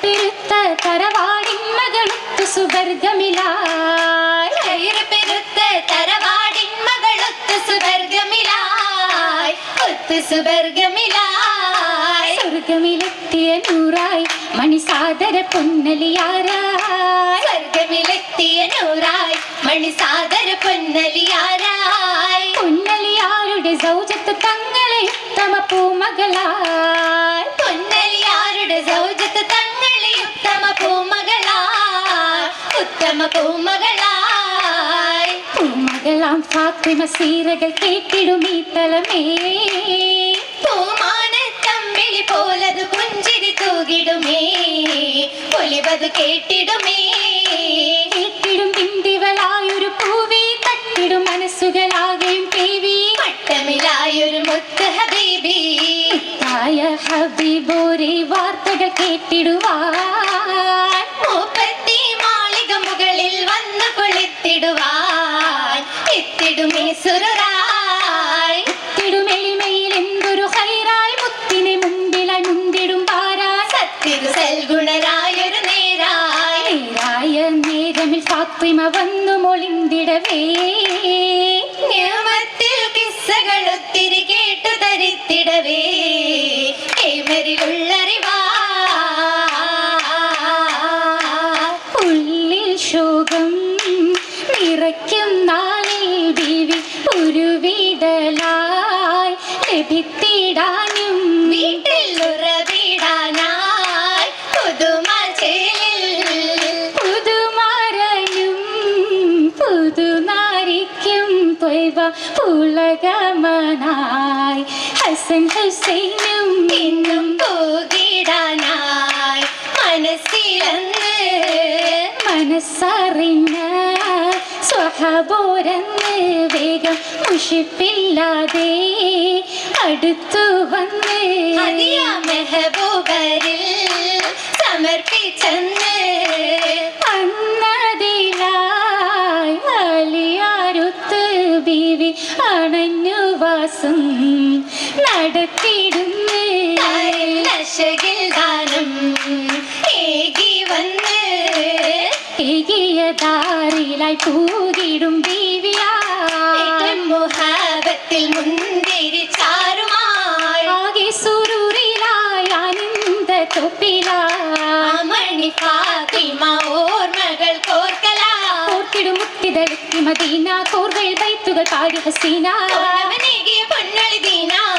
പെരുത്ത തറവാടിൻ മകളൊത്തു സുവർഗമിലായി പെരുത്ത തറവാടിൻ മകളൊത്തു സുവർഗമിലായി ഒത്തു സുവർഗമിലായി സ്വർഗമിലെത്തിയ നൂറായി മണിസാദര പൊന്നലിയാരായി സ്വർഗമിലെത്തിയ നൂറായി മണിസാദര പൊന്നലിയാരായി പൊന്നലിയാരുടെ സൗജത്ത് തങ്ങളെ ഉത്തമ പൂമകളായി പൊന്നലിയാരുടെ സൗജത്ത് തങ്ങളെ ഉത്തമ പൂമകളായി ഉത്തമ പൂമകളായി പൂമകളാം ഫാത്തിമ സീരകൾ കേട്ടിടുമീ തലമേ പൂമാനത്തമ്മിളി പോലത് പുഞ്ചിരി തൂകിടുമേ പൊലിവത് കേട്ടിടുമേ കേട്ടിടും പിന്തിവളായൊരു പൂവി തട്ടിടും മനസ്സുകളാകെയും പേവി പട്ടമിലായൊരു മുത്ത് ഹബീബി തായ ഹബീബോരെ വാർത്തകൾ കേട്ടിടുവാൻ മൂപ്പത്തി മാളിക മുകളിൽ വന്നു കൊളുത്തിടുവാൻ എത്തിടുമേ സുരരായി എളിമയിൽ എന്തൊരു ഹൈറായി മുത്തിനെ മുമ്പിലായി മുന്തിടും പാരായി സത്തിരു സൽഗുണരായൊരു നേരായി നേരായ നേരമിൽ ഫാത്തിമ വന്നു മൊളിന്തിടവേ നിയമത്തിൽ കിസ്സകൾ ഒത്തിരി കേട്ടു തരിത്തിടവേ ഏമരിലുള്ളറിവാ ഉള്ളിൽ ശോകം നിറയ്ക്കും നാളിൽ ദേവി ഒരു വീടലായി ലഭിത്തിടാനും വീട്ടിൽ ഉറവിടാനായി പുതുമചേലിൽ പുതുമാരനും പുതുനാരിക്കും ത്വയ്ബ പുളകമനായി ഹസൻ ഹുസൈനും ഇന്നും പോകിടാനായി മനസ്സിലന്ന് മനസ്സറിഞ്ഞ സ്വഹബോരന്ന് വേഗം മുഷിപ്പില്ലാതെ അടുത്തു വന്ന് ഹദിയ മെഹബൂബരിൽ സമർപ്പിച്ചെന്ന് അന്നതിലായി അലിയാരുത്ത് ബീവി അണഞ്ഞു വാസം നടത്തിയിടുന്ന് ലശകിൽ ദാനം ഏകി വന്ന് ഏകിയ ദാറിലായി പൂകിടും ബീവിയാ മുഹാബത്തിൽ മുന്തിരി ചാരുമായി ആകെ സുരൂറിലായി ആനന്ദ തൊപ്പിലായി മണി ഫാത്തിമ ഓർമ്മകൾ കോർക്കലാ ഓർക്കിടും മുത്തിതളുത്തി മദീന കോർവയിൽ ബൈത്തുകൾ പാടി ഹസീന